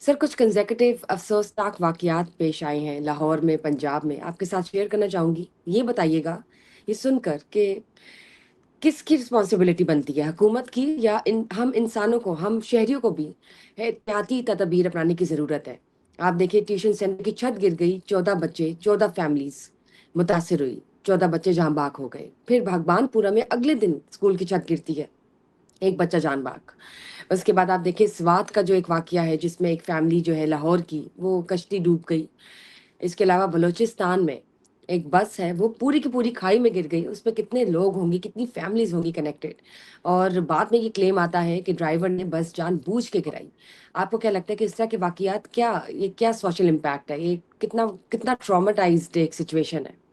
سر کچھ کنزیکٹو افسوسناک واقعات پیش آئے ہیں لاہور میں، پنجاب میں، آپ کے ساتھ شیئر کرنا چاہوں گی۔ یہ بتائیے گا یہ سن کر کہ کس کی رسپانسبلٹی بنتی ہے، حکومت کی یا ہم انسانوں کو، ہم شہریوں کو بھی احتیاطی تدابیر اپنانے کی ضرورت ہے۔ آپ دیکھیں ٹیوشن سینٹر کی چھت گر گئی، 14 بچے، 14 فیملیز متاثر ہوئی، 14 بچے جہاں بھاگ ہو گئے۔ پھر بھگوان پورہ میں اگلے دن اسکول کی چھت گرتی ہے، ایک بچہ جان باغ۔ اس کے بعد آپ دیکھیں سوات کا جو ایک واقعہ ہے جس میں ایک فیملی جو ہے لاہور کی، وہ کشتی ڈوب گئی۔ اس کے علاوہ بلوچستان میں ایک بس ہے، وہ پوری کی پوری کھائی میں گر گئی، اس میں کتنے لوگ ہوں گے، کتنی فیملیز ہوں گی کنیکٹڈ، اور بعد میں یہ کلیم آتا ہے کہ ڈرائیور نے بس جان بوجھ کے گرائی۔ آپ کو کیا لگتا ہے کہ اس طرح کے واقعات یہ کیا سوشل امپیکٹ ہے، یہ کتنا ٹراماٹائزڈ ایک سچویشن ہے؟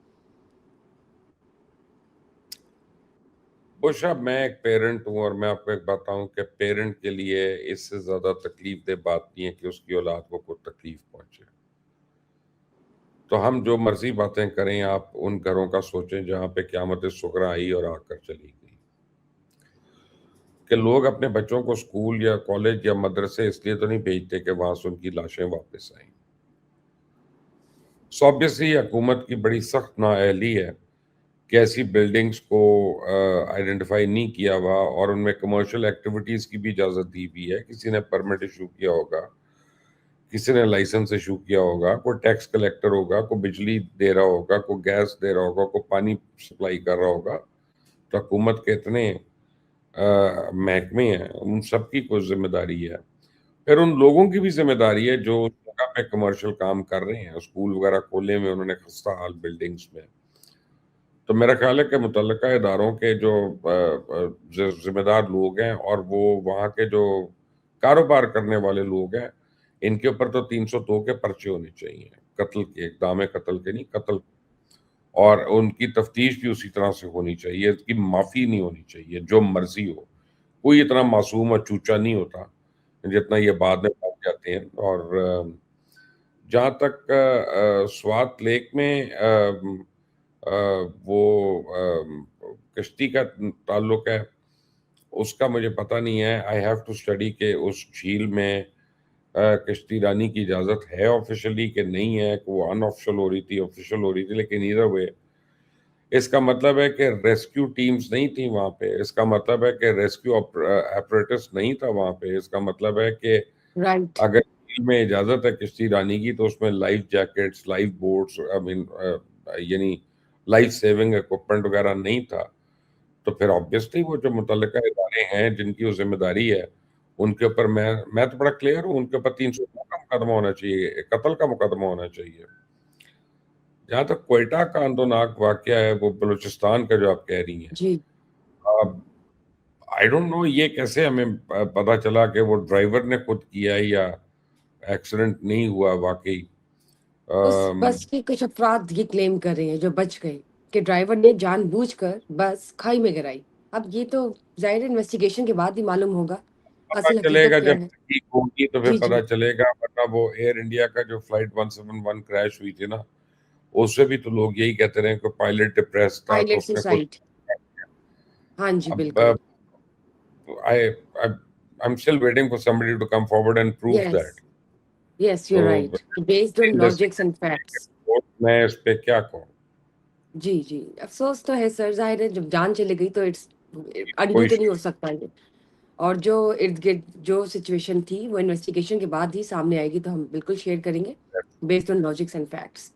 بشا، میں ایک پیرنٹ ہوں اور میں آپ کو ایک بتاؤں کہ پیرنٹ کے لیے اس سے زیادہ تکلیف دہ بات نہیں ہے کہ اس کی اولاد کو کوئی تکلیف پہنچے۔ تو ہم جو مرضی باتیں کریں، آپ ان گھروں کا سوچیں جہاں پہ قیامت صغریٰ آئی اور آ کر چلی گئی، کہ لوگ اپنے بچوں کو اسکول یا کالج یا مدرسے اس لیے تو نہیں بھیجتے کہ وہاں سے ان کی لاشیں واپس آئیں۔ آبویسلی حکومت کی بڑی سخت نااہلی ہے کہ ایسی بلڈنگز کو آئیڈینٹیفائی نہیں کیا ہوا اور ان میں کمرشل ایکٹیویٹیز کی بھی اجازت دی ہوئی ہے۔ کسی نے پرمٹ ایشو کیا ہوگا، کسی نے لائسنس ایشو کیا ہوگا، کوئی ٹیکس کلیکٹر ہوگا، کوئی بجلی دے رہا ہوگا، کوئی گیس دے رہا ہوگا، کوئی پانی سپلائی کر رہا ہوگا۔ تو حکومت کے اتنے محکمے ہیں، ان سب کی کوئی ذمہ داری ہے۔ پھر ان لوگوں کی بھی ذمہ داری ہے جو اس جگہ پہ کمرشل کام کر رہے ہیں، اسکول وغیرہ کھولے میں انہوں نے خستہ حال بلڈنگز میں۔ تو میرا خیال ہے کہ متعلقہ اداروں کے جو ذمہ دار لوگ ہیں اور وہ وہاں کے جو کاروبار کرنے والے لوگ ہیں، ان کے اوپر تو 302 کے پرچے ہونے چاہیے، قتل کے، اقدام قتل کے نہیں، قتل، اور ان کی تفتیش بھی اسی طرح سے ہونی چاہیے، اس کی معافی نہیں ہونی چاہیے، جو مرضی ہو۔ کوئی اتنا معصوم اور چوچا نہیں ہوتا جتنا یہ بعد میں پاتے جاتے ہیں۔ اور جہاں تک سوات لیک میں وہ کشتی کا تعلق ہے، اس کا مجھے پتہ نہیں ہے۔ آئی ہیو ٹو اسٹڈی کہ اس جھیل میں کشتی رانی کی اجازت ہے آفیشلی کہ نہیں ہے، کہ وہ ان آفیشل ہو رہی تھی، آفیشل ہو رہی تھی، لیکن ادھر ہوئے اس کا مطلب ہے کہ ریسکیو ٹیمز نہیں تھیں وہاں پہ، اس کا مطلب ہے کہ ریسکیو ایپریٹس نہیں تھا وہاں پہ، اس کا مطلب ہے کہ رائٹ۔ اگر جھیل میں اجازت ہے کشتی رانی کی تو اس میں لائف جیکٹس، لائف بوٹس، یعنی لائف سیونگ اکوپمنٹ وغیرہ نہیں تھا۔ تو پھر آبویسلی وہ جو متعلقہ ادارے ہیں جن کی وہ ذمہ داری ہے، ان کے اوپر میں تو بڑا کلیئر ہوں، ان کے اوپر 302 کا مقدمہ ہونا چاہیے، قتل کا مقدمہ ہونا چاہیے۔ جہاں تک کوئٹہ کا اندوناک واقعہ ہے، وہ بلوچستان کا جو آپ کہہ رہی ہیں، جی، آئی ڈونٹ نو یہ کیسے ہمیں پتا چلا کہ وہ ڈرائیور نے خود کیا ہے یا ایکسیڈنٹ نہیں ہوا واقعی۔ اس بس کے کچھ افراد یہ کلیم کر رہے ہیں جو بچ گئے کہ ڈرائیور نے جان بوجھ کر بس کھائی میں گرائی۔ اب یہ تو ظاہر انویسٹیگیشن کے بعد ہی معلوم ہوگا پتا اصل چلے گا حقیقت کیا جب ہے۔ ٹھیک ہوگی تو پھر جی جی، پتا چلے گا، ورنہ وہ ایئر انڈیا کا جو فلائٹ 171 کریش ہوئی تھی نا، اس سے بھی تو لوگ یہی کہتے رہے کہ پائلٹ ڈپریس تھا تو پائلٹ اس نے خود۔ سوسائٹ، ہاں جی اب بالکل۔ I'm still waiting for somebody to come forward and prove yes that. Yes you تو right, based on logics and facts. میں اس پہ کیا کہوں؟ جی جی، افسوس تو ہے سر، ظاہر ہے جب جان چلی گئی تو اٹس انڈو کوئی تو نہیں ہو سکتا یہ، اور جو ارد گرد جو سچویشن تھی وہ انویسٹیگیشن کے بعد ہی سامنے آئے گی، تو ہم بالکل شیئر کریں گے based on logics and facts.